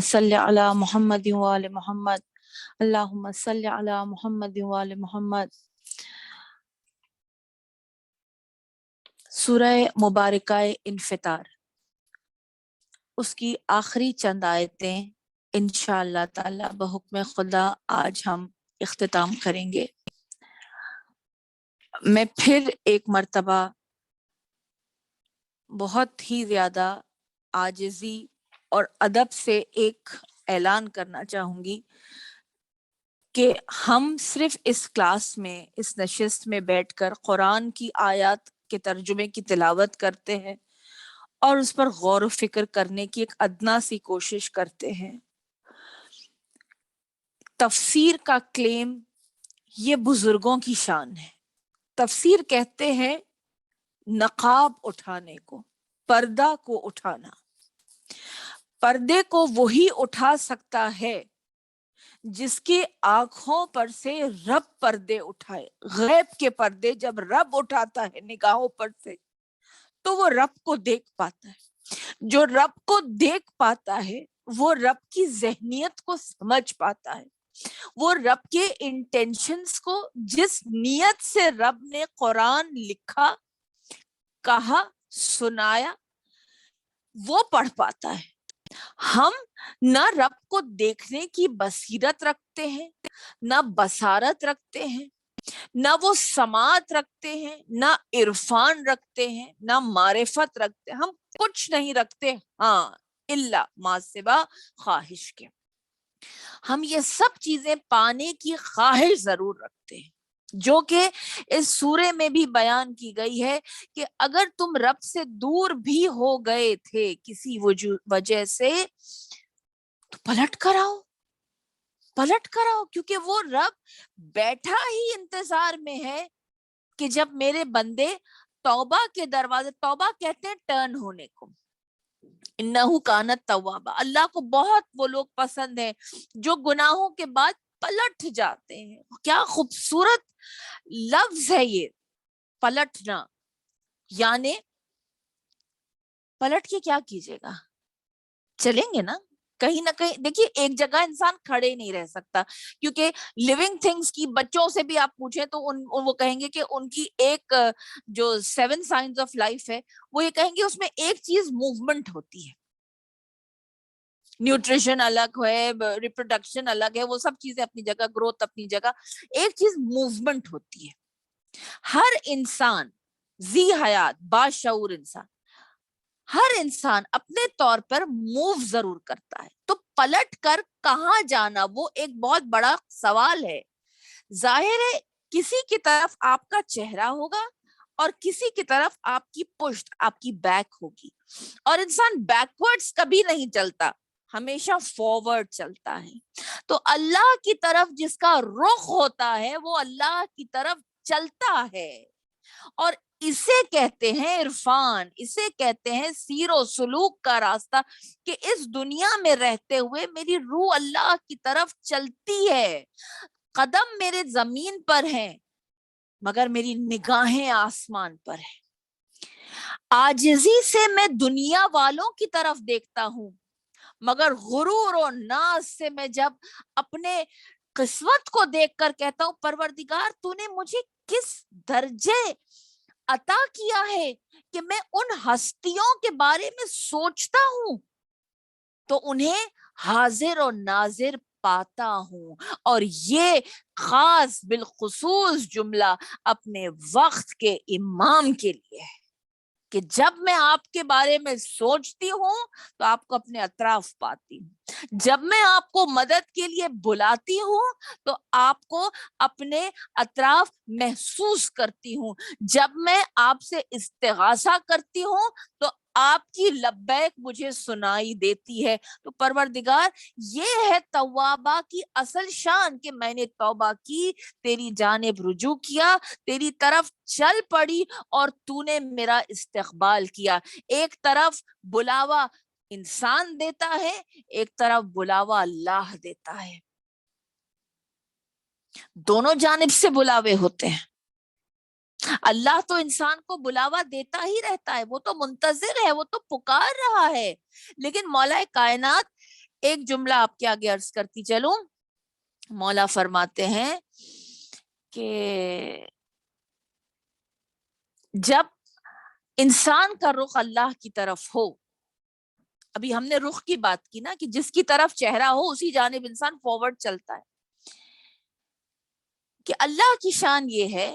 صلی علی محمد وآل محمد اللہم صلی علی محمد وآل محمد۔ سورہ مبارکہ انفطار، اس کی آخری چند آیتیں انشاءاللہ تعالی بحکم خدا آج ہم اختتام کریں گے۔ میں پھر ایک مرتبہ بہت ہی زیادہ عاجزی اور ادب سے ایک اعلان کرنا چاہوں گی کہ ہم صرف اس کلاس میں، اس نشست میں بیٹھ کر قرآن کی آیات کے ترجمے کی تلاوت کرتے ہیں اور اس پر غور و فکر کرنے کی ایک ادنا سی کوشش کرتے ہیں۔ تفسیر کا کلیم یہ بزرگوں کی شان ہے۔ تفسیر کہتے ہیں نقاب اٹھانے کو، پردہ کو اٹھانا۔ پردے کو وہی اٹھا سکتا ہے جس کے آنکھوں پر سے رب پردے اٹھائے۔ غیب کے پردے جب رب اٹھاتا ہے نگاہوں پر سے تو وہ رب کو دیکھ پاتا ہے۔ جو رب کو دیکھ پاتا ہے وہ رب کی ذہنیت کو سمجھ پاتا ہے، وہ رب کے انٹینشنز کو، جس نیت سے رب نے قرآن لکھا، کہا، سنایا، وہ پڑھ پاتا ہے۔ ہم نہ رب کو دیکھنے کی بصیرت رکھتے ہیں، نہ بصارت رکھتے ہیں، نہ وہ سماعت رکھتے ہیں، نہ عرفان رکھتے ہیں، نہ معرفت رکھتے ہیں۔ ہم کچھ نہیں رکھتے، ہاں الا ما سوا خواہش کے۔ ہم یہ سب چیزیں پانے کی خواہش ضرور رکھتے ہیں، جو کہ اس سورے میں بھی بیان کی گئی ہے کہ اگر تم رب سے دور بھی ہو گئے تھے کسی وجہ سے تو پلٹ کر آؤ، پلٹ کر آؤ، کیونکہ وہ رب بیٹھا ہی انتظار میں ہے کہ جب میرے بندے توبہ کے دروازے، توبہ کہتے ہیں ٹرن ہونے کو، انہو کانت توابا، اللہ کو بہت وہ لوگ پسند ہیں جو گناہوں کے بعد پلٹ جاتے ہیں۔ کیا خوبصورت لفظ ہے یہ، پلٹنا۔ یعنی پلٹ کے کیا کیجیے گا، چلیں گے نا کہیں نہ کہیں۔ دیکھیے ایک جگہ انسان کھڑے نہیں رہ سکتا، کیونکہ لیونگ تھنگس کی، بچوں سے بھی آپ پوچھیں تو وہ کہیں گے کہ ان کی ایک جو 7 سائنس آف لائف ہے، وہ یہ کہیں گے اس میں ایک چیز موومنٹ ہوتی ہے۔ نیوٹریشن الگ ہے، ریپروڈکشن الگ ہے، وہ سب چیزیں اپنی جگہ، گروتھ اپنی جگہ، ایک چیز موومنٹ ہوتی ہے۔ ہر انسان ذی حیات، باشعور انسان، ہر انسان اپنے طور پر موو ضرور کرتا ہے۔ تو پلٹ کر کہاں جانا، وہ ایک بہت بڑا سوال ہے۔ ظاہر ہے کسی کی طرف آپ کا چہرہ ہوگا اور کسی کی طرف آپ کی پشت، آپ کی بیک ہوگی، اور انسان بیکورڈز کبھی نہیں چلتا، ہمیشہ فارورڈ چلتا ہے۔ تو اللہ کی طرف جس کا رخ ہوتا ہے وہ اللہ کی طرف چلتا ہے، اور اسے کہتے ہیں عرفان، اسے کہتے ہیں سیر و سلوک کا راستہ، کہ اس دنیا میں رہتے ہوئے میری روح اللہ کی طرف چلتی ہے، قدم میرے زمین پر ہیں مگر میری نگاہیں آسمان پر ہیں۔ عاجزی سے میں دنیا والوں کی طرف دیکھتا ہوں، مگر غرور و ناز سے میں جب اپنے قسمت کو دیکھ کر کہتا ہوں پروردگار تو نے مجھے کس درجے عطا کیا ہے کہ میں ان ہستیوں کے بارے میں سوچتا ہوں تو انہیں حاضر و ناظر پاتا ہوں۔ اور یہ خاص بالخصوص جملہ اپنے وقت کے امام کے لیے ہے کہ جب میں آپ کے بارے میں سوچتی ہوں تو آپ کو اپنے اطراف پاتی ہوں، جب میں آپ کو مدد کے لیے بلاتی ہوں تو آپ کو اپنے اطراف محسوس کرتی ہوں، جب میں آپ سے استغاثہ کرتی ہوں تو آپ کی لبیک مجھے سنائی دیتی ہے۔ تو پروردگار یہ ہے توابہ کی اصل شان کہ میں نے توبہ کی، تیری جانب رجوع کیا، تیری طرف چل پڑی اور تو نے میرا استقبال کیا۔ ایک طرف بلاوا انسان دیتا ہے، ایک طرف بلاوا اللہ دیتا ہے، دونوں جانب سے بلاوے ہوتے ہیں۔ اللہ تو انسان کو بلاوا دیتا ہی رہتا ہے، وہ تو منتظر ہے، وہ تو پکار رہا ہے، لیکن مولا کائنات ایک جملہ آپ کے آگے عرض کرتی چلوں. مولا فرماتے ہیں کہ جب انسان کا رخ اللہ کی طرف ہو، ابھی ہم نے رخ کی بات کی نا کہ جس کی طرف چہرہ ہو اسی جانب انسان فارورڈ چلتا ہے، کہ اللہ کی شان یہ ہے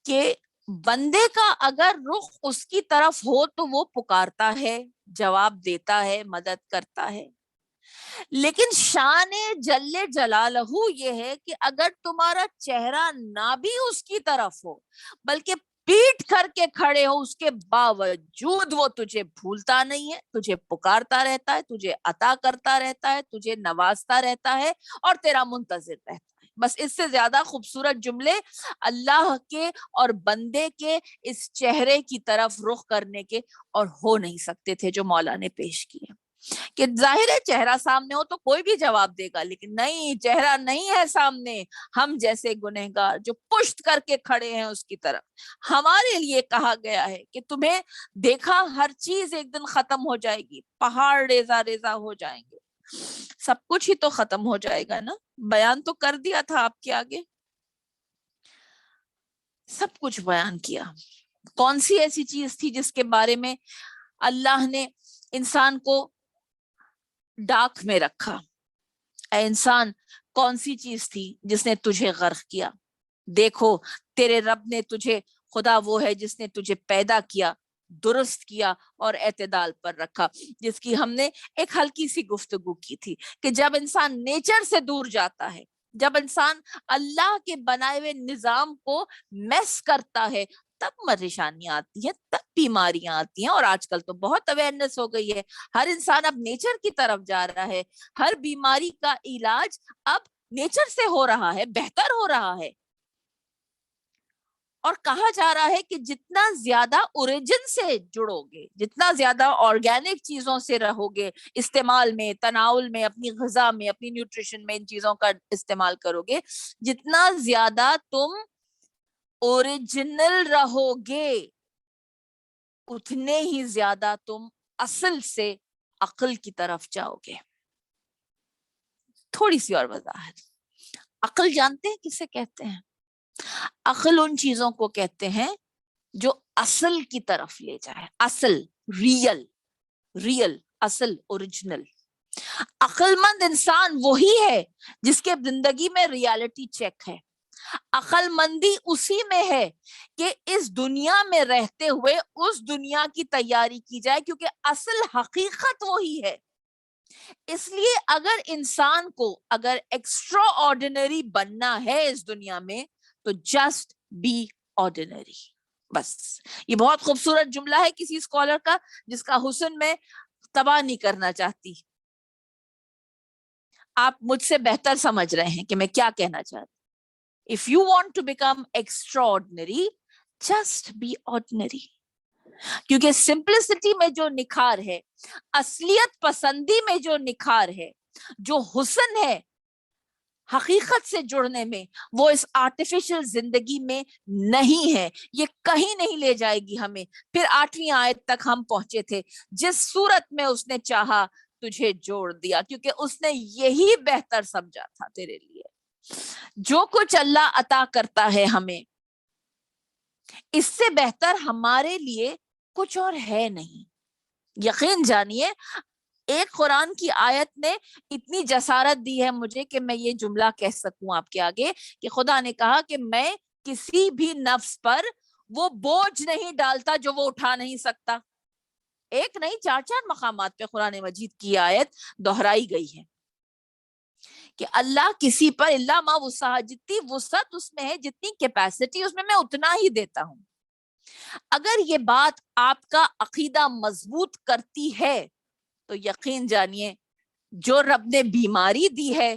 کہ بندے کا اگر رخ اس کی طرف ہو تو وہ پکارتا ہے، جواب دیتا ہے، مدد کرتا ہے. لیکن شان جل جلالہ یہ ہے کہ اگر تمہارا چہرہ نہ بھی اس کی طرف ہو بلکہ پیٹ کر کے کھڑے ہو، اس کے باوجود وہ تجھے بھولتا نہیں ہے، تجھے پکارتا رہتا ہے، تجھے عطا کرتا رہتا ہے، تجھے نوازتا رہتا ہے اور تیرا منتظر رہتا ہے. بس اس سے زیادہ خوبصورت جملے اللہ کے اور بندے کے اس چہرے کی طرف رخ کرنے کے اور ہو نہیں سکتے تھے جو مولا نے پیش کیے. کہ ظاہر ہے چہرہ سامنے ہو تو کوئی بھی جواب دے گا، لیکن نہیں، چہرہ نہیں ہے سامنے، ہم جیسے گنہگار جو پشت کر کے کھڑے ہیں اس کی طرف. ہمارے لیے کہا گیا ہے کہ تمہیں دیکھا ہر چیز ایک دن ختم ہو جائے گی، پہاڑ ریزہ ریزہ ہو جائیں گے، سب کچھ ہی تو ختم ہو جائے گا نا. بیان تو کر دیا تھا آپ کے آگے، سب کچھ بیان کیا. کون سی ایسی چیز تھی جس کے بارے میں اللہ نے انسان کو ڈاک میں رکھا؟ اے انسان، کون سی چیز تھی جس نے تجھے غرق کیا؟ دیکھو تیرے رب نے تجھے، خدا وہ ہے جس نے تجھے پیدا کیا، درست کیا اور اعتدال پر رکھا، جس کی ہم نے ایک ہلکی سی گفتگو کی تھی کہ جب انسان نیچر سے دور جاتا ہے، جب انسان اللہ کے بنائے ہوئے نظام کو میس کرتا ہے، تب پریشانیاں آتی ہیں، تب بیماریاں آتی ہیں. اور آج کل تو بہت اویئرنیس ہو گئی ہے، ہر انسان اب نیچر کی طرف جا رہا ہے، ہر بیماری کا علاج اب نیچر سے ہو رہا ہے، بہتر ہو رہا ہے. اور کہا جا رہا ہے کہ جتنا زیادہ اوریجن سے جڑو گے، جتنا زیادہ آرگینک چیزوں سے رہو گے، استعمال میں، تناول میں، اپنی غذا میں، اپنی نیوٹریشن میں ان چیزوں کا استعمال کرو گے، جتنا زیادہ تم اوریجنل رہو گے، اتنے ہی زیادہ تم اصل سے عقل کی طرف جاؤ گے. تھوڑی سی اور وضاحت. عقل جانتے ہیں کسے کہتے ہیں؟ عقل ان چیزوں کو کہتے ہیں جو اصل کی طرف لے جائے، اصل، ریئل، اصل، اوریجنل. عقل مند انسان وہی ہے جس کے زندگی میں ریالٹی چیک ہے. عقل مندی اسی میں ہے کہ اس دنیا میں رہتے ہوئے اس دنیا کی تیاری کی جائے، کیونکہ اصل حقیقت وہی ہے. اس لیے اگر انسان کو اگر ایکسٹرا آرڈینری بننا ہے اس دنیا میں تو جسٹ بی آرڈینری. بس یہ بہت خوبصورت جملہ ہے کسی اسکالر کا جس کا حسن میں تباہ نہیں کرنا چاہتی. آپ مجھ سے بہتر سمجھ رہے ہیں کہ میں کیا کہنا چاہتی. If you want to become extraordinary, just be ordinary. کیونکہ سمپلسٹی میں جو نکھار ہے، اصلیت پسندی میں جو نکھار ہے، جو حسن ہے حقیقت سے جڑنے میں، وہ اس آرٹیفیشل زندگی میں نہیں ہے. یہ کہیں نہیں لے جائے گی ہمیں. پھر 8ویں آیت تک ہم پہنچے تھے، جس صورت میں اس نے چاہا تجھے جوڑ دیا، کیونکہ اس نے یہی بہتر سمجھا تھا تیرے لیے. جو کچھ اللہ عطا کرتا ہے ہمیں، اس سے بہتر ہمارے لیے کچھ اور ہے نہیں. یقین جانیے، ایک قرآن کی آیت نے اتنی جسارت دی ہے مجھے کہ میں یہ جملہ کہہ سکوں آپ کے آگے کہ خدا نے کہا کہ میں کسی بھی نفس پر وہ بوجھ نہیں ڈالتا جو وہ اٹھا نہیں سکتا. ایک نہیں، 4 مقامات پہ قرآن مجید کی آیت دہرائی گئی ہے کہ اللہ کسی پر اللہ ما وسعہ، جتنی وسعت اس میں ہے، جتنی کیپیسٹی اس میں اتنا ہی دیتا ہوں. اگر یہ بات آپ کا عقیدہ مضبوط کرتی ہے تو یقین جانیے جو رب نے بیماری دی ہے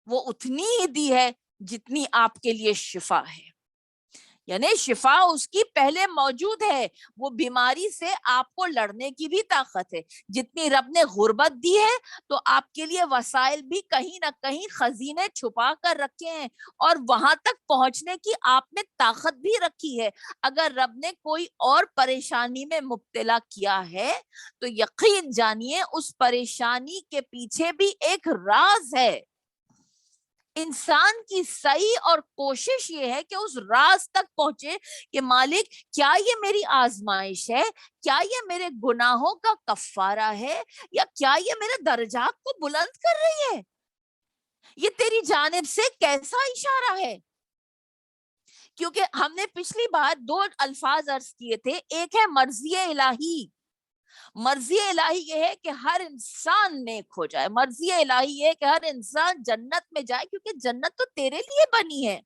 وہ اتنی ہی دی ہے جتنی آپ کے لیے شفا ہے. یعنی شفا اس کی پہلے موجود ہے. وہ بیماری سے آپ کو لڑنے کی بھی طاقت ہے. جتنی رب نے غربت دی ہے تو آپ کے لیے وسائل بھی کہیں نہ کہیں خزینے چھپا کر رکھے ہیں, اور وہاں تک پہنچنے کی آپ نے طاقت بھی رکھی ہے. اگر رب نے کوئی اور پریشانی میں مبتلا کیا ہے تو یقین جانیے اس پریشانی کے پیچھے بھی ایک راز ہے. انسان کی سعی اور کوشش یہ ہے کہ اس راز تک پہنچے کہ مالک کیا یہ میری آزمائش ہے, کیا یہ میرے گناہوں کا کفارہ ہے, یا کیا یہ میرے درجات کو بلند کر رہی ہے, یہ تیری جانب سے کیسا اشارہ ہے. کیونکہ ہم نے پچھلی بار 2 الفاظ عرض کیے تھے, ایک ہے مرضی الہی. مرضی الہی یہ ہے کہ ہر انسان نیک ہو جائے, مرضی الہی یہ ہے کہ ہر انسان جنت میں جائے, کیونکہ جنت تو تیرے لیے بنی ہے.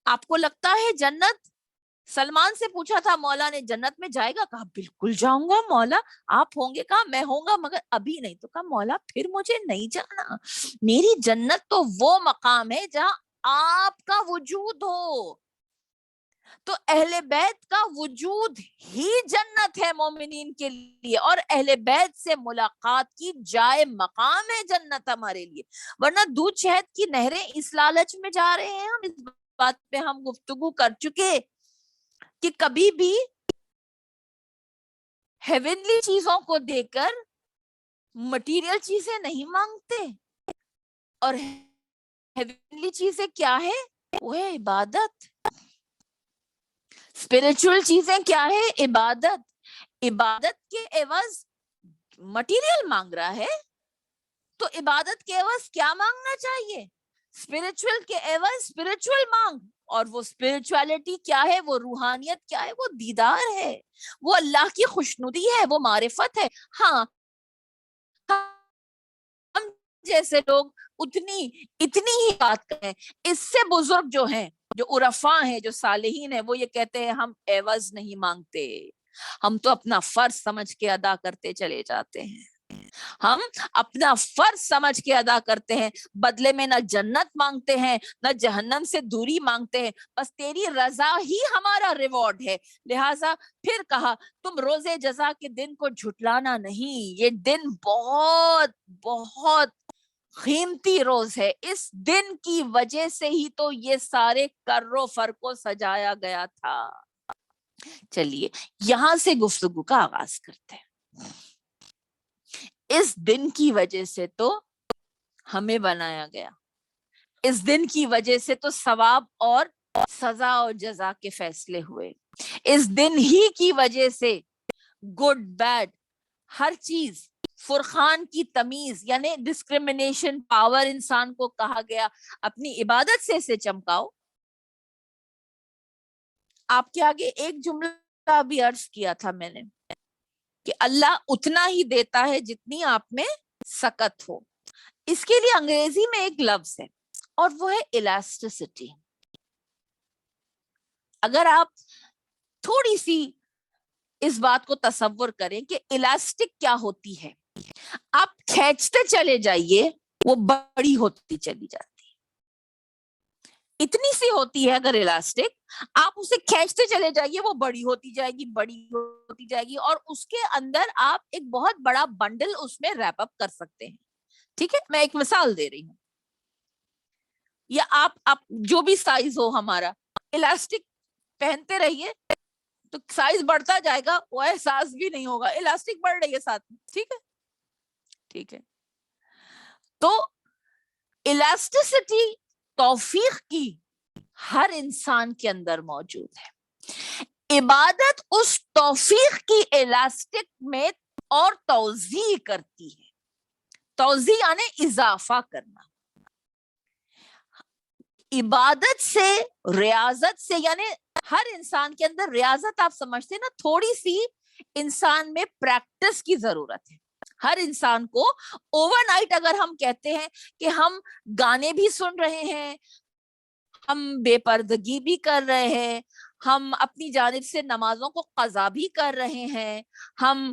آپ کو لگتا ہے جنت, سلمان سے پوچھا تھا مولا نے جنت میں جائے گا, کہا بالکل جاؤں گا مولا, آپ ہوں گے, کہا میں ہوں گا مگر ابھی نہیں. تو کہا مولا پھر مجھے نہیں جانا, میری جنت تو وہ مقام ہے جہاں آپ کا وجود ہو. تو اہل بیت کا وجود ہی جنت ہے مومنین کے لیے, اور اہل بیت سے ملاقات کی جائے مقام ہے جنت ہمارے لیے. ورنہ دودھ شہد کی نہریں اس لالچ میں جا رہے ہیں ہم, اس بات پہ ہم گفتگو کر چکے کہ کبھی بھی ہیونلی چیزوں کو دیکھ کر مٹیریل چیزیں نہیں مانگتے. اور ہیونلی چیزیں کیا ہے, وہ ہے عبادت. اسپرچل چیزیں کیا ہے, عبادت. عبادت کے عوض مٹیریل مانگ رہا ہے تو عبادت کے عوض کیا مانگنا چاہیے, اسپرچل کے عوض اسپرچل مانگ. اور وہ اسپرچولیٹی کیا ہے, وہ روحانیت کیا ہے, وہ دیدار ہے, وہ اللہ کی خوشنودی ہے, وہ معرفت ہے. ہاں ہم جیسے لوگ اتنی ہی بات کریں. اس سے بزرگ جو ہیں, جو عرفاء ہیں, جو صالحین ہیں, وہ یہ کہتے ہیں ہم عوض نہیں مانگتے, ہم تو اپنا فرض سمجھ کے ادا کرتے چلے جاتے ہیں. ہم اپنا فرض سمجھ کے ادا کرتے ہیں, بدلے میں نہ جنت مانگتے ہیں نہ جہنم سے دوری مانگتے ہیں, بس تیری رضا ہی ہمارا ریوارڈ ہے. لہٰذا پھر کہا تم روزے جزا کے دن کو جھٹلانا نہیں, یہ دن بہت بہت قیمتی روز ہے. اس دن کی وجہ سے ہی تو یہ سارے کر و فر کو سجایا گیا تھا. چلیے یہاں سے گفتگو کا آغاز کرتے ہیں. اس دن کی وجہ سے تو ہمیں بنایا گیا, اس دن کی وجہ سے تو ثواب اور سزا اور جزا کے فیصلے ہوئے, اس دن ہی کی وجہ سے گڈ بیڈ ہر چیز, فرقان کی تمیز یعنی ڈسکریمنیشن پاور انسان کو کہا گیا اپنی عبادت سے اسے چمکاؤ. آپ کے آگے ایک جملہ بھی عرض کیا تھا میں نے کہ اللہ اتنا ہی دیتا ہے جتنی آپ میں سکت ہو. اس کے لیے انگریزی میں ایک لفظ ہے اور وہ ہے الاسٹیسٹی. اگر آپ تھوڑی سی اس بات کو تصور کریں کہ الاسٹک کیا ہوتی ہے, آپ کھینچتے چلے جائیے وہ بڑی ہوتی چلی جاتی, اتنی سی ہوتی ہے اگر الاسٹک, آپ اسے کھینچتے چلے جائیے وہ بڑی ہوتی جائے گی, بڑی ہوتی جائے گی, اور اس کے اندر آپ ایک بہت بڑا بنڈل اس میں ریپ اپ کر سکتے ہیں. ٹھیک ہے, میں ایک مثال دے رہی ہوں. یا آپ جو بھی سائز ہو ہمارا, الاسٹک پہنتے رہیے تو سائز بڑھتا جائے گا, وہ احساس بھی نہیں ہوگا, الاسٹک بڑھ رہی ہے ساتھ میں. ٹھیک ہے, ٹھیک ہے. تو الاسٹیسٹی توفیق کی ہر انسان کے اندر موجود ہے. عبادت اس توفیق کی الاسٹک میں اور توزیع کرتی ہے. توزیع یعنی اضافہ کرنا. عبادت سے, ریاضت سے, یعنی ہر انسان کے اندر ریاضت آپ سمجھتے ہیں نا, تھوڑی سی انسان میں پریکٹس کی ضرورت ہے. ہر انسان کو اوور نائٹ اگر ہم کہتے ہیں کہ ہم گانے بھی سن رہے ہیں, ہم بے پردگی بھی کر رہے ہیں, ہم اپنی جانب سے نمازوں کو قضا بھی کر رہے ہیں, ہم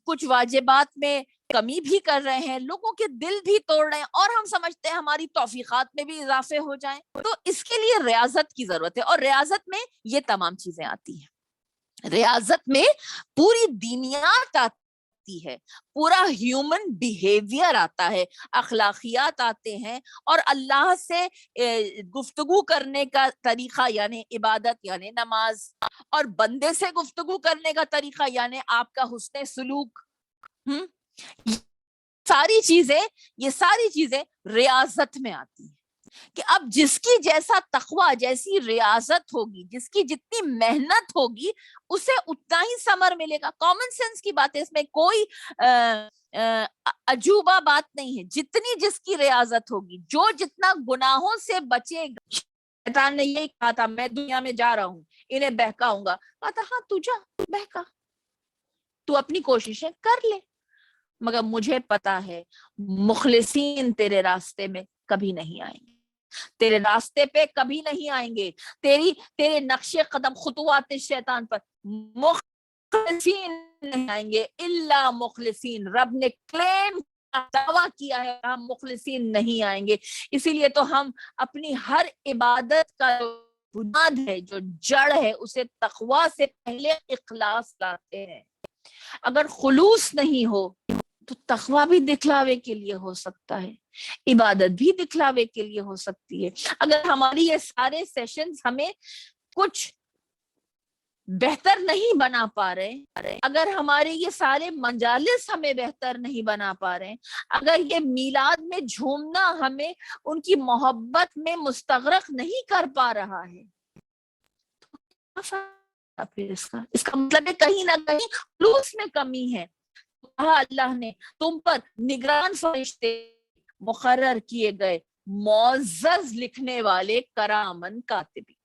کچھ واجبات میں کمی بھی کر رہے ہیں, لوگوں کے دل بھی توڑ رہے ہیں, اور ہم سمجھتے ہیں ہماری توفیقات میں بھی اضافے ہو جائیں. تو اس کے لیے ریاضت کی ضرورت ہے, اور ریاضت میں یہ تمام چیزیں آتی ہیں. ریاضت میں پوری دینیات آتی ہے, پورا ہیومن بیہیویئر آتا ہے, اخلاقیات آتے ہیں, اور اللہ سے گفتگو کرنے کا طریقہ یعنی عبادت یعنی نماز, اور بندے سے گفتگو کرنے کا طریقہ یعنی آپ کا حسن سلوک. یہ ساری چیزیں ریاضت میں آتی ہیں, کہ اب جس کی جیسا تقوی, جیسی ریاضت ہوگی, جس کی جتنی محنت ہوگی, اسے اتنا ہی ثمر ملے گا. کامن سینس کی بات ہے, اس میں کوئی عجوبہ بات نہیں ہے. جتنی جس کی ریاضت ہوگی, جو جتنا گناہوں سے بچے گا. شیطان نے یہی کہا تھا, میں دنیا میں جا رہا ہوں, انہیں بہکاؤں گا. کہا تھا ہاں تو جا, بہکا, تو اپنی کوششیں کر لے, مگر مجھے پتا ہے مخلصین تیرے راستے میں کبھی نہیں آئیں گے, تیرے راستے پہ کبھی نہیں آئیں گے, تیرے نقش قدم خطوات شیطان پر مخلصین نہیں آئیں گے. الا مخلصین, رب نے کلیم دعویٰ کیا ہے, ہم مخلصین نہیں آئیں گے. اسی لیے تو ہم اپنی ہر عبادت کا بنیاد ہے, جو جڑ ہے, اسے تقوی سے پہلے اخلاص لاتے ہیں. اگر خلوص نہیں ہو تو تقوی بھی دکھلاوے کے لیے ہو سکتا ہے, عبادت بھی دکھلاوے کے لیے ہو سکتی ہے. اگر ہماری یہ سارے سیشنز ہمیں کچھ بہتر نہیں بنا پا رہے, اگر ہمارے یہ سارے مجالس ہمیں بہتر نہیں بنا پا رہے, اگر یہ میلاد میں جھومنا ہمیں ان کی محبت میں مستغرق نہیں کر پا رہا ہے, پھر اس کا مطلب ہے کہیں نہ کہیں خلوص میں کمی ہے. کہا اللہ نے تم پر نگران فرشتے مقرر کیے گئے, معزز لکھنے والے, کرامن کاتبین.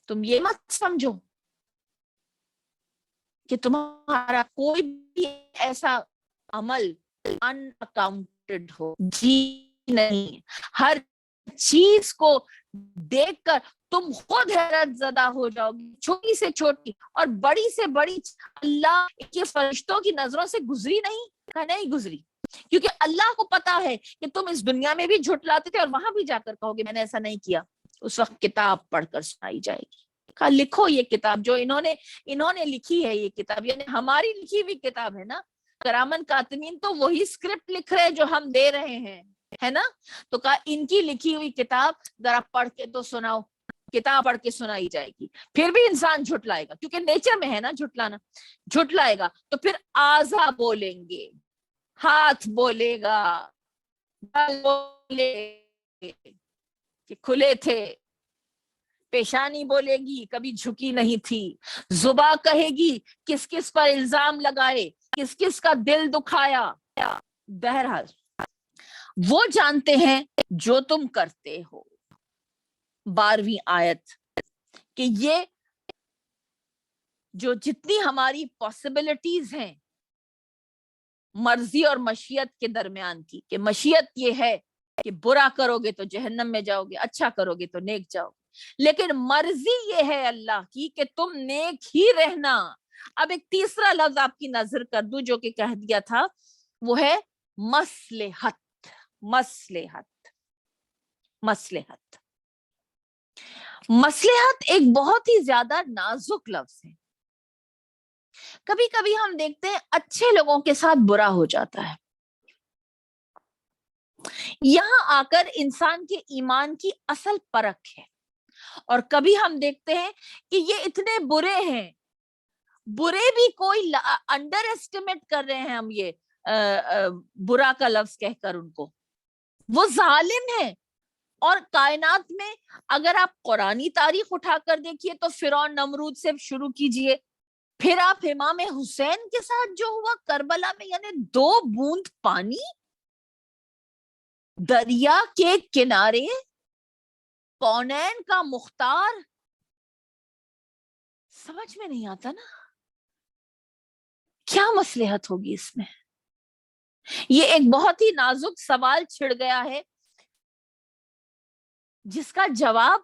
تم یہ مت سمجھو کہ تمہارا کوئی بھی ایسا عمل ان اکاؤنٹڈ ہو, جی نہیں. ہر چیز کو دیکھ کر تم خود حیرت زدہ ہو جاؤ گی, چھوٹی سے چھوٹی اور بڑی سے بڑی. اللہ کے فرشتوں کی نظروں سے گزری نہیں, نہیں گزری, کیونکہ اللہ کو پتا ہے کہ تم اس دنیا میں بھی جھٹلاتے تھے, اور وہاں بھی جا کر کہو گے میں نے ایسا نہیں کیا. اس وقت کتاب پڑھ کر سنائی جائے گی. کہا لکھو یہ کتاب جو انہوں نے لکھی ہے, یہ کتاب یعنی ہماری لکھی ہوئی کتاب ہے نا. کرامن کاتبین تو وہی اسکرپٹ لکھ رہے جو ہم دے رہے ہیں, ہے نا. تو کہا ان کی لکھی ہوئی کتاب ذرا پڑھ کے تو سناؤ. کتاب پڑھ کے سنائی جائے گی. پھر بھی انسان جھٹلائے گا, کیونکہ نیچر میں ہے نا جھٹلانا. جھٹلائے گا تو پھر اعضا بولیں گے, ہاتھ بولے گا, بولے کہ کھلے تھے, پیشانی بولے گی کبھی جھکی نہیں تھی, زباں کہے گی کس کس پر الزام لگائے, کس کس کا دل دکھایا. بہرحال وہ جانتے ہیں جو تم کرتے ہو. 12ویں آیت کہ یہ جو جتنی ہماری پاسبلٹیز ہیں مرضی اور مشیت کے درمیان کی, کہ مشیت یہ ہے کہ برا کرو گے تو جہنم میں جاؤ گے, اچھا کرو گے تو نیک جاؤ گے, لیکن مرضی یہ ہے اللہ کی کہ تم نیک ہی رہنا. اب ایک تیسرا لفظ آپ کی نظر کر دوں جو کہ کہہ دیا تھا, وہ ہے مصلحت. مصلحت, مصلحت, مصلحت ایک بہت ہی زیادہ نازک لفظ ہے. کبھی کبھی ہم دیکھتے ہیں اچھے لوگوں کے ساتھ برا ہو جاتا ہے. یہاں آ کر انسان کے ایمان کی اصل پرکھ ہے. اور کبھی ہم دیکھتے ہیں کہ یہ اتنے برے ہیں, برے بھی کوئی انڈر ایسٹیمیٹ کر رہے ہیں ہم یہ برا کا لفظ کہہ کر ان کو, وہ ظالم ہیں. اور کائنات میں اگر آپ قرآنی تاریخ اٹھا کر دیکھیے تو فرعون نمرود سے شروع کیجئے, پھر آپ امام حسین کے ساتھ جو ہوا کربلا میں, یعنی 2 بوند پانی دریا کے کنارے, کونین کا مختار. سمجھ میں نہیں آتا نا کیا مصلحت ہوگی اس میں. یہ ایک بہت ہی نازک سوال چھڑ گیا ہے جس کا جواب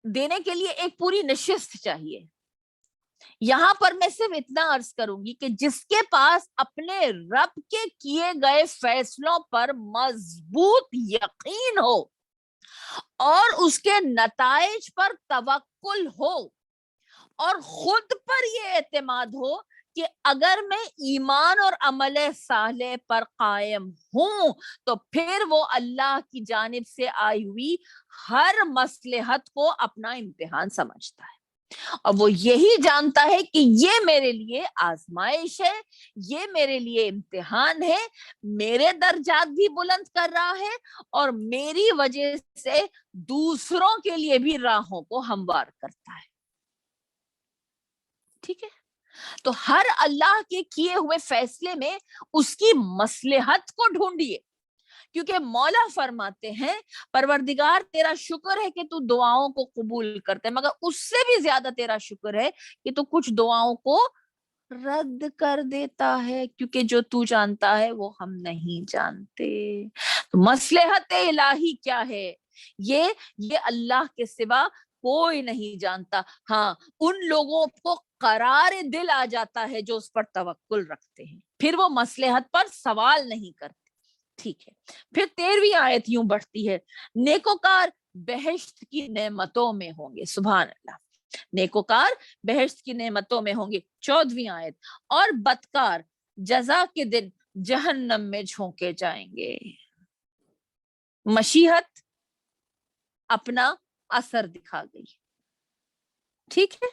دینے کے لیے ایک پوری نشست چاہیے. یہاں پر میں صرف اتنا عرض کروں گی کہ جس کے پاس اپنے رب کے کیے گئے فیصلوں پر مضبوط یقین ہو اور اس کے نتائج پر توکل ہو اور خود پر یہ اعتماد ہو کہ اگر میں ایمان اور عمل صالح پر قائم ہوں تو پھر وہ اللہ کی جانب سے آئی ہوئی ہر مصلحت کو اپنا امتحان سمجھتا ہے، اور وہ یہی جانتا ہے کہ یہ میرے لیے آزمائش ہے، یہ میرے لیے امتحان ہے، میرے درجات بھی بلند کر رہا ہے اور میری وجہ سے دوسروں کے لیے بھی راہوں کو ہموار کرتا ہے. ٹھیک ہے، تو ہر اللہ کے کیے ہوئے فیصلے میں اس کی مصلحت کو ڈھونڈیے، کیونکہ مولا فرماتے ہیں پروردگار تیرا شکر ہے کہ تو دعاؤں کو قبول کرتے، مگر اس سے بھی زیادہ تیرا شکر ہے کہ تو کچھ دعاؤں کو رد کر دیتا ہے، کیونکہ جو تو جانتا ہے وہ ہم نہیں جانتے. مصلحت الہی کیا ہے یہ اللہ کے سوا کوئی نہیں جانتا. ہاں، ان لوگوں کو قرار دل آ جاتا ہے جو اس پر توکل رکھتے ہیں، پھر وہ مصلحت پر سوال نہیں کرتے. ٹھیک ہے، پھر 13ویں آیت یوں بڑھتی ہے، نیکوکار بہشت کی نعمتوں میں ہوں گے. سبحان اللہ، نیکوکار بہشت کی نعمتوں میں ہوں گے. 14ویں آیت، اور بدکار جزا کے دن جہنم میں جھونکے جائیں گے. مشیحت اپنا اثر دکھا گئی. ٹھیک ہے،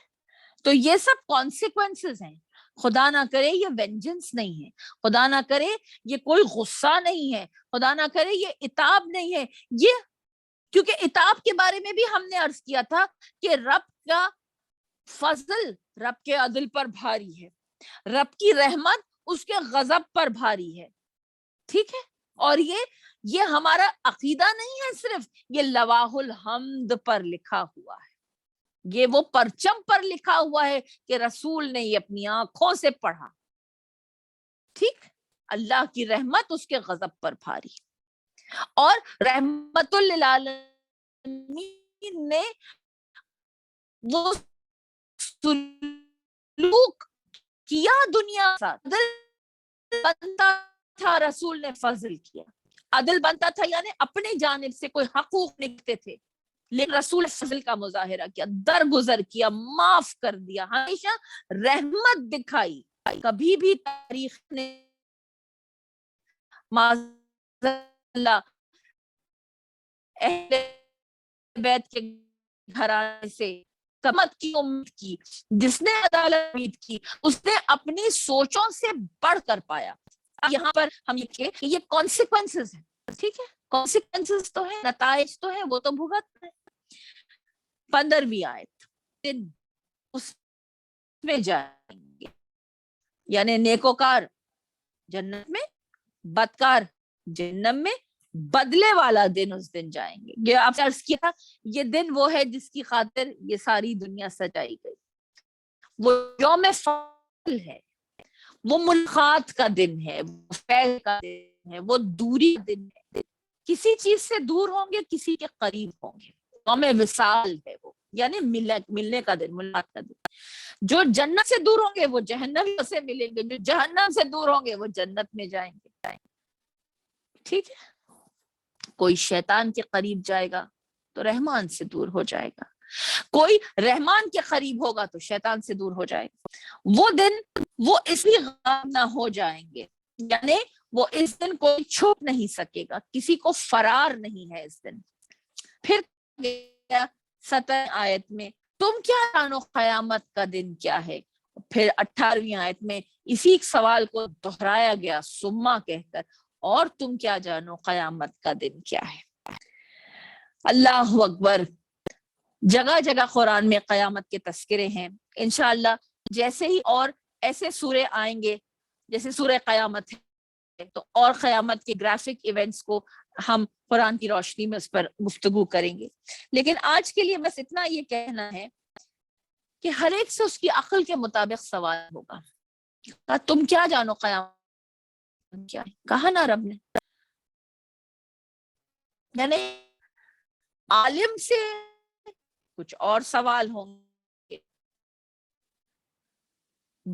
تو یہ سب کانسیکوینسز ہیں. خدا نہ کرے یہ وینجنس نہیں ہے، خدا نہ کرے یہ کوئی غصہ نہیں ہے، خدا نہ کرے یہ عتاب نہیں ہے. یہ کیونکہ عتاب کے بارے میں بھی ہم نے عرض کیا تھا کہ رب کا فضل رب کے عدل پر بھاری ہے، رب کی رحمت اس کے غضب پر بھاری ہے. ٹھیک ہے، اور یہ ہمارا عقیدہ نہیں ہے صرف، یہ لواح الحمد پر لکھا ہوا ہے، یہ وہ پرچم پر لکھا ہوا ہے کہ رسول نے یہ اپنی آنکھوں سے پڑھا. ٹھیک، اللہ کی رحمت اس کے غضب پر بھاری، اور رحمت للعالمین نے وہ سلوک کیا دنیا کا، عدل بنتا تھا، رسول نے فضل کیا. عدل بنتا تھا یعنی اپنے جانب سے کوئی حقوق نکلتے تھے، لیکن رسول فضل کا مظاہرہ کیا، درگزر کیا، معاف کر دیا، ہمیشہ رحمت دکھائی. کبھی بھی تاریخ نے اللہ اہل بیت کے گھرانے سے کمت کی امید کی، جس نے عدالت امید کی اس نے اپنی سوچوں سے بڑھ کر پایا. یہاں پر ہم یہ کانسیکوینسز ہیں. ٹھیک ہے، کانسیکوینسز تو ہے، نتائج تو ہے، وہ تو بھگت ہے. 15ویں آیت، اس میں جائیں گے، یعنی نیکوکار جنت میں، بدکار جہنم میں، بدلے والا دن اس دن جائیں گے. یہ آپ نے عرض کیا، یہ دن وہ ہے جس کی خاطر یہ ساری دنیا سجائی گئی. وہ یوم فصل ہے، وہ ملاقات کا دن ہے، وہ فیض کا دن ہے، وہ دوری کا دن ہے. کسی چیز سے دور ہوں گے، کسی کے قریب ہوں گے. یوم وصال ہے وہ، یعنی ملنے کا دن، ملاقات کا دن. جو جنت سے دور ہوں گے وہ جہنم سے ملیں گے، جو جہنم سے دور ہوں گے وہ جنت میں جائیں گے. ٹھیک ہے، کوئی شیطان کے قریب جائے گا تو رحمان سے دور ہو جائے گا، کوئی رحمان کے قریب ہوگا تو شیطان سے دور ہو جائے گا. وہ دن وہ اس لیے غائب نہ ہو جائیں گے، یعنی وہ اس دن کوئی چھپ نہیں سکے گا، کسی کو فرار نہیں ہے اس دن. پھر 17 آیت میں، تم کیا جانو قیامت کا دن کیا ہے. پھر 18ویں آیت میں اسی سوال کو دہرایا گیا سما کہہ کر، اور تم کیا جانو قیامت کا دن کیا ہے. اللہ اکبر. جگہ جگہ قرآن میں قیامت کے تذکرے ہیں. انشاءاللہ جیسے ہی اور ایسے سورے آئیں گے جیسے سورہ قیامت ہے تو اور قیامت کے گرافک ایونٹس کو ہم قرآن کی روشنی میں اس پر گفتگو کریں گے. لیکن آج کے لیے بس اتنا یہ کہنا ہے کہ ہر ایک سے اس کی عقل کے مطابق سوال ہوگا. تم کیا جانو قیامت کیا ہے، کہا نا رب نے. یعنی عالم سے کچھ اور سوال ہوں گے،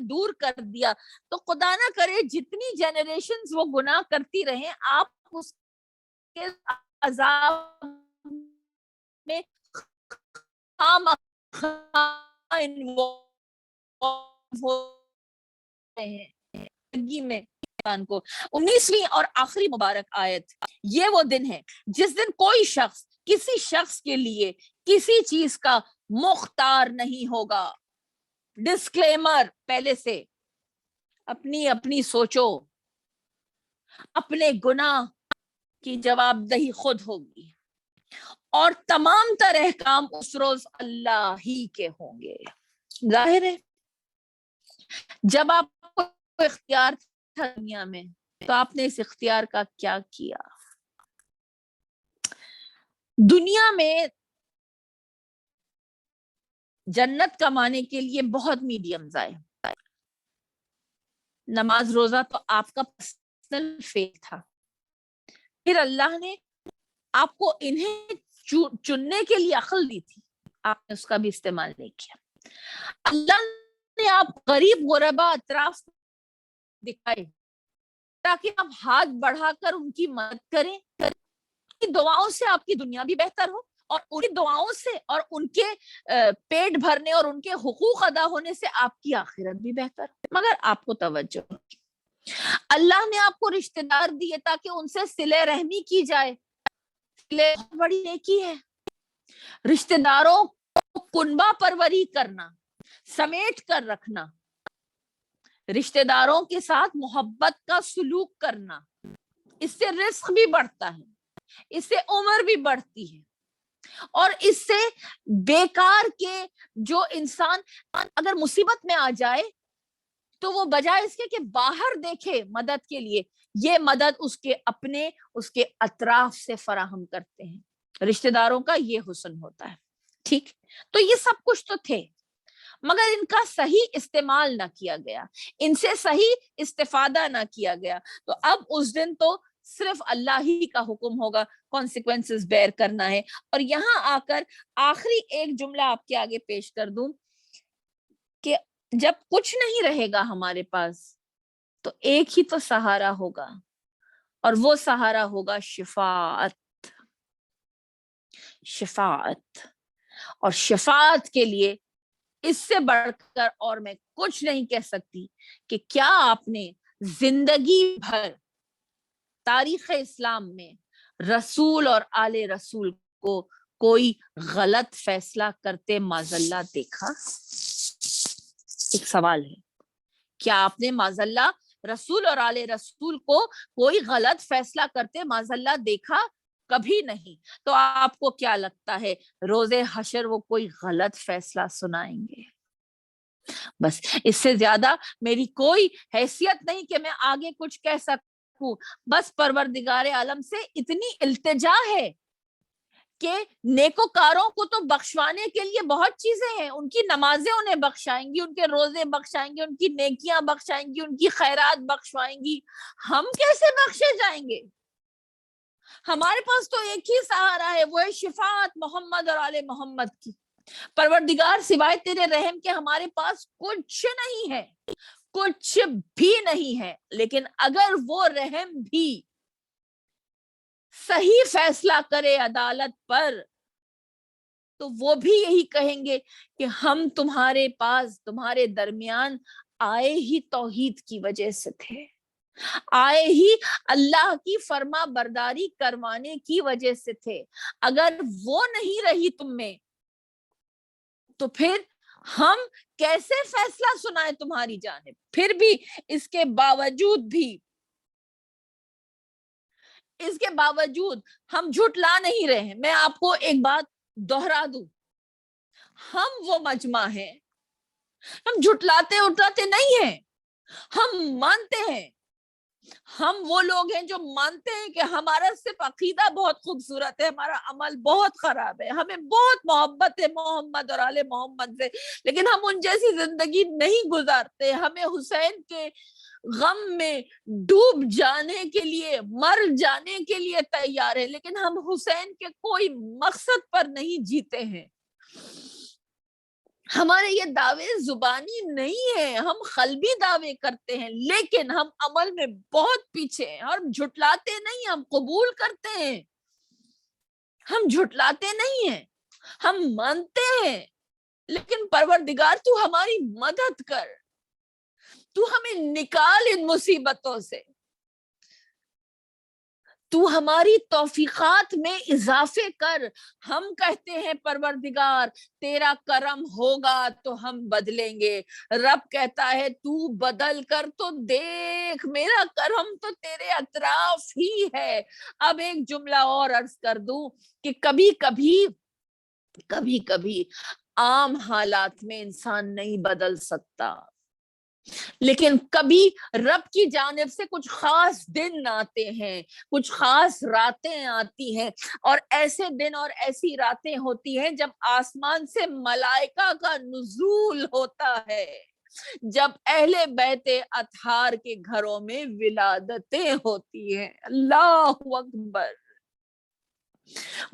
دور کر دیا تو خدا نہ کرے جتنی جنریشنز وہ گناہ کرتی رہیں آپ اس کے عذاب میں خام ہو رہے ہیں میں کو 19ویں اور آخری مبارک آیت، یہ وہ دن ہے جس دن کوئی شخص کسی شخص کے لیے کسی چیز کا مختار نہیں ہوگا. ڈسکلیمر پہلے سے، اپنی سوچو، اپنے گناہ کی جواب دہی خود ہوگی اور تمام تر احکام اس روز اللہ ہی کے ہوں گے. ظاہر ہے جب آپ کو اختیار تھا دنیا میں تو آپ نے اس اختیار کا کیا کیا؟ دنیا میں جنت کمانے کے لیے بہت میڈیمز آئے. نماز روزہ تو آپ کا پرسنل فیل تھا، پھر اللہ نے آپ کو انہیں چننے کے لیے عقل دی تھی، آپ نے اس کا بھی استعمال نہیں کیا. اللہ نے آپ غریب غربا اطراف دکھائے تاکہ آپ ہاتھ بڑھا کر ان کی مدد کریں. دعاؤں سے آپ کی دنیا بھی بہتر ہو اور ان کی دعاؤں سے اور ان کے پیٹ بھرنے اور ان کے حقوق ادا ہونے سے آپ کی آخرت بھی بہتر ہو. مگر آپ کو توجہ، اللہ نے آپ کو رشتہ دار دیے تاکہ ان سے صلہ رحمی کی جائے. صلہ بہت بڑی نیکی ہے. رشتہ داروں کو کنبہ پروری کرنا، سمیٹ کر رکھنا، رشتہ داروں کے ساتھ محبت کا سلوک کرنا، اس سے رزق بھی بڑھتا ہے، اس سے عمر بھی بڑھتی ہے، اور اس سے بیکار کے جو انسان اگر مصیبت میں آ جائے تو وہ بجائے اس کے کہ باہر دیکھے مدد کے لیے، یہ مدد اس کے اپنے اس کے اطراف سے فراہم کرتے ہیں. رشتہ داروں کا یہ حسن ہوتا ہے. ٹھیک، تو یہ سب کچھ تو تھے مگر ان کا صحیح استعمال نہ کیا گیا، ان سے صحیح استفادہ نہ کیا گیا. تو اب اس دن تو صرف اللہ ہی کا حکم ہوگا، کانسیکوینسز بیئر کرنا ہے. اور یہاں آ کر آخری ایک جملہ آپ کے آگے پیش کر دوں کہ جب کچھ نہیں رہے گا ہمارے پاس تو ایک ہی تو سہارا ہوگا، اور وہ سہارا ہوگا شفاعت. شفاعت، اور شفاعت کے لیے اس سے بڑھ کر اور میں کچھ نہیں کہہ سکتی کہ کیا آپ نے زندگی بھر تاریخ اسلام میں رسول اور آل رسول کو کوئی غلط فیصلہ کرتے معذاللہ دیکھا؟ ایک سوال ہے. کیا آپ نے معذاللہ رسول اور آل رسول کو کوئی غلط فیصلہ کرتے معذاللہ دیکھا؟ کبھی نہیں. تو آپ کو کیا لگتا ہے روز حشر وہ کوئی غلط فیصلہ سنائیں گے؟ بس اس سے زیادہ میری کوئی حیثیت نہیں کہ میں آگے کچھ کہہ سکوں. بس پروردگار عالم سے اتنی التجا ہے کہ نیکوکاروں کو تو بخشوانے کے لیے بہت چیزیں ہیں. ان کی نمازیں انہیں بخشائیں گی، ان کے روزے بخشائیں گی، ان کی نیکیاں بخشائیں گی، ان کی خیرات بخشوائیں گی. ہم کیسے بخشے جائیں گے؟ ہمارے پاس تو ایک ہی سہارا ہے، وہ ہے شفاعت محمد اور آل محمد کی. پروردگار سوائے تیرے رحم کے ہمارے پاس کچھ نہیں ہے، کچھ بھی نہیں ہے. لیکن اگر وہ رحم بھی صحیح فیصلہ کرے عدالت پر تو وہ بھی یہی کہیں گے کہ ہم تمہارے پاس، تمہارے درمیان آئے ہی توحید کی وجہ سے تھے، آئے ہی اللہ کی فرما برداری کروانے کی وجہ سے تھے. اگر وہ نہیں رہی تم میں تو پھر ہم کیسے فیصلہ سنائے تمہاری جانب؟ پھر بھی اس کے باوجود ہم جھٹلا نہیں رہے ہیں. میں آپ کو ایک بات دوہرا دوں، ہم وہ مجمع ہیں، ہم جھٹلاتے اٹھلاتے نہیں ہیں، ہم مانتے ہیں. ہم وہ لوگ ہیں جو مانتے ہیں کہ ہمارا صرف عقیدہ بہت خوبصورت ہے، ہمارا عمل بہت خراب ہے، ہمیں بہت محبت ہے محمد اور آل محمد سے، لیکن ہم ان جیسی زندگی نہیں گزارتے. ہمیں حسین کے غم میں ڈوب جانے کے لیے، مر جانے کے لیے تیار ہے، لیکن ہم حسین کے کوئی مقصد پر نہیں جیتے ہیں. ہمارے یہ دعوے زبانی نہیں ہیں، ہم قلبی دعوے کرتے ہیں لیکن ہم عمل میں بہت پیچھے ہیں، اور جھٹلاتے نہیں، ہم قبول کرتے ہیں، ہم جھٹلاتے نہیں ہیں، ہم مانتے ہیں، لیکن پروردگار تو ہماری مدد کر، تو ہمیں نکال ان مصیبتوں سے، تو ہماری توفیقات میں اضافے کر۔ ہم کہتے ہیں پروردگار تیرا کرم ہوگا تو ہم بدلیں گے، رب کہتا ہے تو بدل کر تو دیکھ، میرا کرم تو تیرے اطراف ہی ہے۔ اب ایک جملہ اور عرض کر دوں کہ کبھی کبھی عام حالات میں انسان نہیں بدل سکتا، لیکن کبھی رب کی جانب سے کچھ خاص دن آتے ہیں، کچھ خاص راتیں آتی ہیں، اور ایسے دن اور ایسی راتیں ہوتی ہیں جب آسمان سے ملائکہ کا نزول ہوتا ہے، جب اہل بیت اطہار کے گھروں میں ولادتیں ہوتی ہیں۔ اللہ اکبر۔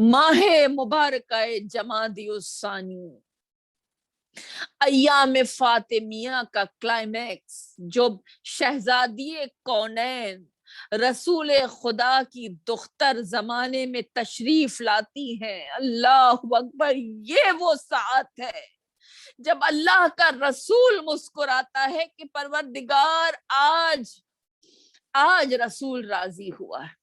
ماہ مبارکہ جمادی الثانی، ایام فاطمیہ کا کلائمیکس، جو شہزادی کونین رسول خدا کی دختر زمانے میں تشریف لاتی ہیں، اللہ اکبر، یہ وہ ساعت ہے جب اللہ کا رسول مسکراتا ہے کہ پروردگار آج رسول راضی ہوا ہے،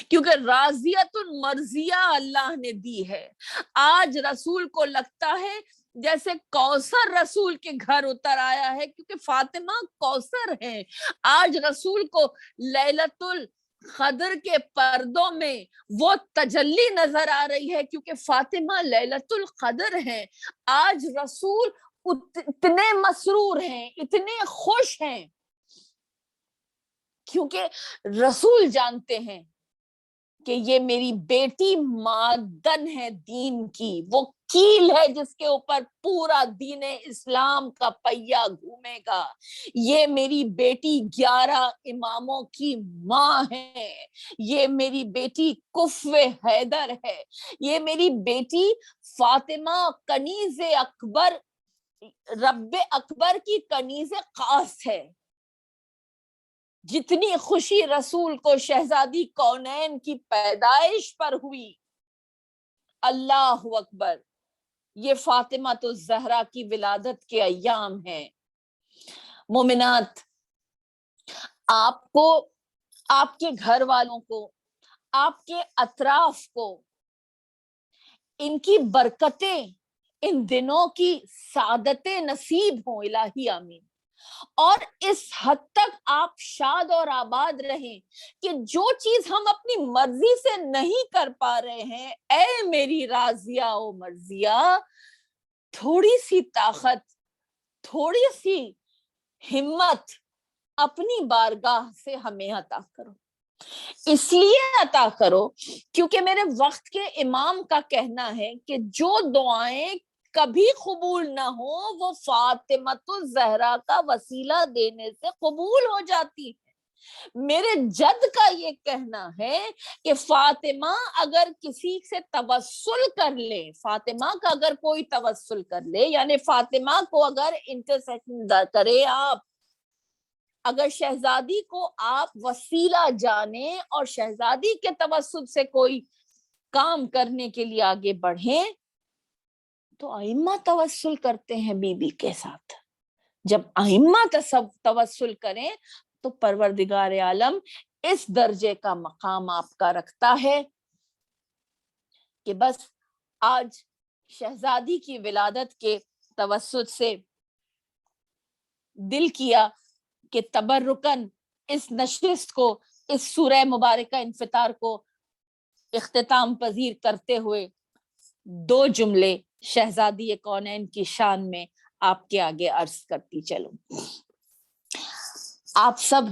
کیونکہ راضیت المرضیہ اللہ نے دی ہے۔ آج رسول کو لگتا ہے جیسے کوثر رسول کے گھر اتر آیا ہے، کیونکہ فاطمہ کوثر ہیں۔ آج رسول کو لیلۃ القدر کے پردوں میں وہ تجلی نظر آ رہی ہے، کیونکہ فاطمہ لیلۃ القدر ہیں۔ آج رسول اتنے مسرور ہیں، اتنے خوش ہیں، کیونکہ رسول جانتے ہیں کہ یہ میری بیٹی معدن ہے دین کی، وہ کیل ہے جس کے اوپر پورا دین اسلام کا پہیا گھومے گا۔ یہ میری بیٹی 11 اماموں کی ماں ہے، یہ میری بیٹی کفو حیدر ہے، یہ میری بیٹی فاطمہ کنیز اکبر، رب اکبر کی کنیز خاص ہے۔ جتنی خوشی رسول کو شہزادی کونین کی پیدائش پر ہوئی، اللہ اکبر، یہ فاطمہ تو زہرا کی ولادت کے ایام ہیں۔ مومنات، آپ کو، آپ کے گھر والوں کو، آپ کے اطراف کو ان کی برکتیں، ان دنوں کی سعادتیں نصیب ہوں، الہی آمین۔ اور اس حد تک آپ شاد اور آباد رہیں کہ جو چیز ہم اپنی مرضی سے نہیں کر پا رہے ہیں، اے میری راضیہ و مرضیہ، تھوڑی سی طاقت، تھوڑی سی ہمت اپنی بارگاہ سے ہمیں عطا کرو۔ اس لیے عطا کرو کیونکہ میرے وقت کے امام کا کہنا ہے کہ جو دعائیں کبھی قبول نہ ہو وہ فاطمۃ الزہرا کا وسیلہ دینے سے قبول ہو جاتی ہے۔ میرے جد کا یہ کہنا ہے کہ فاطمہ اگر کسی سے توسل کر لے، فاطمہ کا اگر کوئی توسل کر لے، یعنی فاطمہ کو اگر انٹرسیشن کرے آپ، اگر شہزادی کو آپ وسیلہ جانیں اور شہزادی کے توسل سے کوئی کام کرنے کے لیے آگے بڑھیں، تو ائمہ توسل کرتے ہیں بی بی کے ساتھ۔ جب ائمہ توسل کریں تو پروردگار عالم اس درجے کا مقام آپ کا رکھتا ہے کہ بس آج شہزادی کی ولادت کے توسل سے دل کیا کہ تبرکن اس نشست کو، اس سورہ مبارکہ انفطار کو اختتام پذیر کرتے ہوئے 2 جملے شہزادی کونین کی شان میں آپ کے آگے عرض کرتی چلوں۔ آپ سب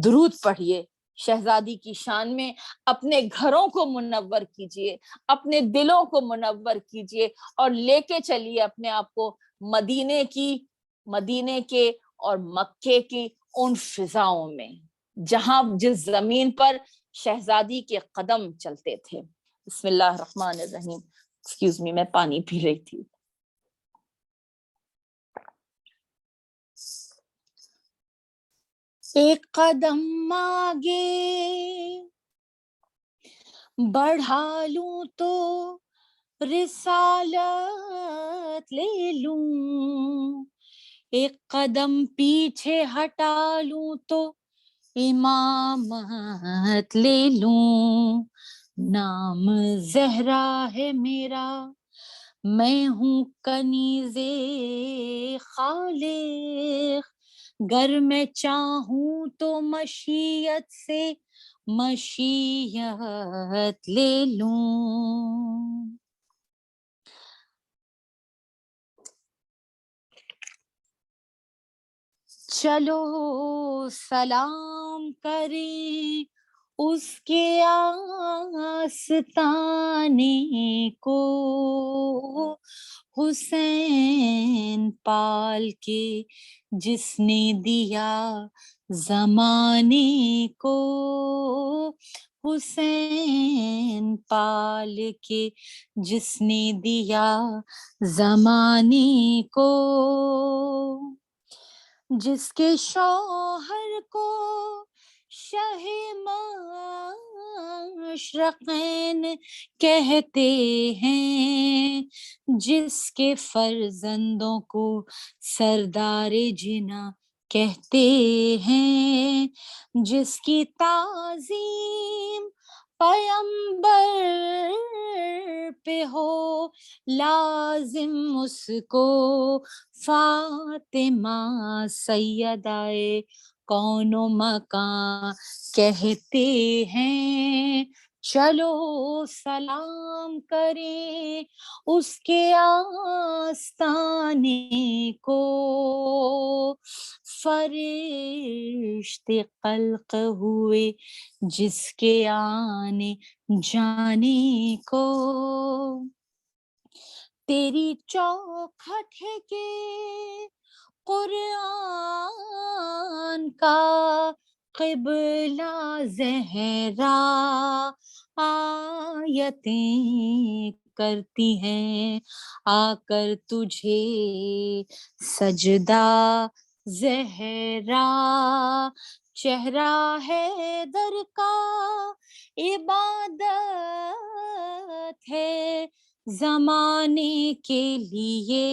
درود پڑھیے شہزادی کی شان میں، اپنے گھروں کو منور کیجئے، اپنے دلوں کو منور کیجئے، اور لے کے چلیے اپنے آپ کو مدینے کے اور مکے کی ان فضاؤں میں جہاں جس زمین پر شہزادی کے قدم چلتے تھے۔ بسم اللہ الرحمن الرحیم۔ ایکسکیوز می، میں پانی پی رہی تھی۔ ایک قدم آگے بڑھا لوں تو رسالت لے لوں، ایک قدم پیچھے ہٹا لوں تو امامت لے لوں، نام زہرا ہے میرا، میں ہوں کنیزے خالق، گر میں چاہوں تو مشیت سے مشیت لے لوں۔ چلو سلام کریں اس کے آستانے کو، حسین پال کے جس نے دیا زمانے کو، حسین پال کے جس نے دیا زمانے کو، جس کے شوہر کو شاہ مشرقین کہتے ہیں، جس کے فرزندوں کو سردار جنا کہتے ہیں، جس کی تعظیم پیمبر پہ ہو لازم، اس کو فاطمہ سیدائے کون و مکان کہتے ہیں، چلو سلام کریں اس کے آستانے کو، فرشتے خلق ہوئے جس کے آنے جانے کو، تیری چوکھٹ ہے کہ قرآن کا قبلہ زہرا، آیتیں کرتی ہیں آ کر تجھے سجدہ زہرا، چہرہ حیدر کا عبادت ہے زمانے کے لیے،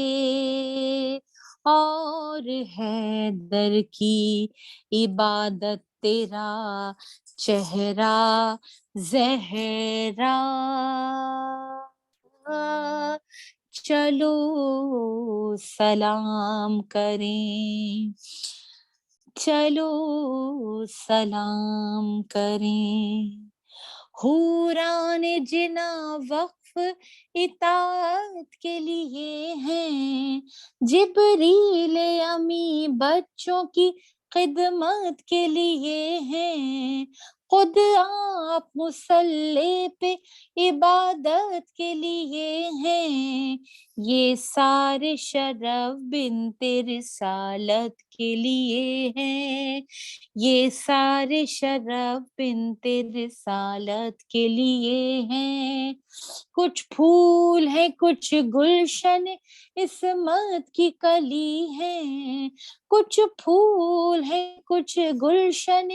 اور حیدر کی عبادت تیرا چہرہ زہرا، چلو سلام کریں، چلو سلام کریں، حوران جنا وقف اطاعت کے لیے ہیں، جبریل امی بچوں کی خدمت کے لیے ہیں، خود آپ مصلی پہ عبادت کے لیے ہیں، یہ سارے شرف بنت رسالت کے لیے ہیں، یہ سارے شرف بنت رسالت کے لیے ہیں، کچھ پھول ہے کچھ گلشن عصمت کی کلی ہے، کچھ پھول ہے کچھ گلشن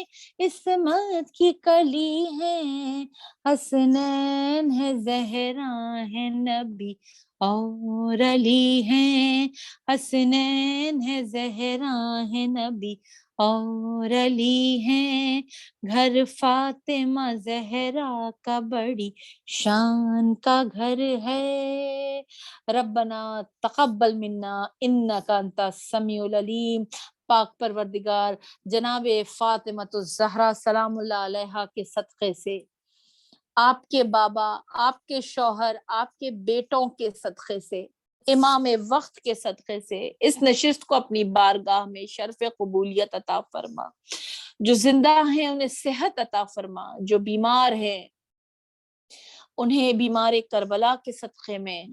عصمت کی کلی ہے، حسنین ہے زہرا ہے نبی اور علی ہیں، حسنین ہے زہرا ہے نبی اور علی ہیں، گھر فاطمہ زہرا کا بڑی شان کا گھر ہے، ربنا تقبل منا انک انت السمیع العلیم، پاک پروردگار جناب فاطمۃ الزہرا سلام اللہ علیہا کے صدقے سے، آپ کے بابا، آپ کے شوہر، آپ کے بیٹوں کے صدقے سے، امام وقت کے صدقے سے اس نشست کو اپنی بارگاہ میں شرف قبولیت عطا فرما، جو زندہ ہیں انہیں صحت عطا فرما، جو بیمار ہیں انہیں بیمار کربلا کے صدقے میں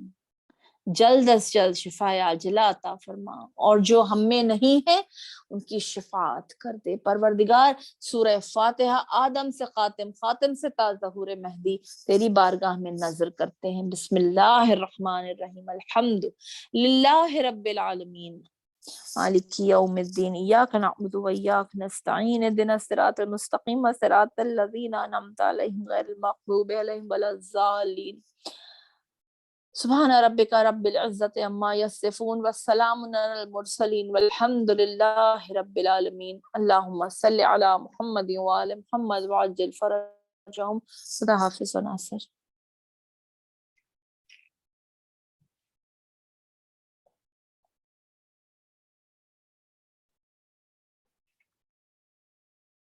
جلد از جلد شفا عاجلہ عطا فرما، اور جو ہم میں نہیں ہے ان کی شفاعت کر دے پروردگار۔ سورہ فاتحہ آدم سے خاتم، خاتم سے تا ظہور مہدی تیری بارگاہ میں نظر کرتے ہیں۔ بسم اللہ الرحمن الرحیم، الحمد للہ رب العالمین، مالك يوم الدين إياك نعبد وإياك نستعين اهدنا الصراط المستقيم صراط الذين أنعمت عليهم غير المغضوب عليهم ولا الضالين سبحان ربك رب العزة عما يصفون والسلام على المرسلين والحمد لله رب العالمين اللهم صل على محمد وآل محمد وعجل فرجهم. خدا حافظ و ناصر.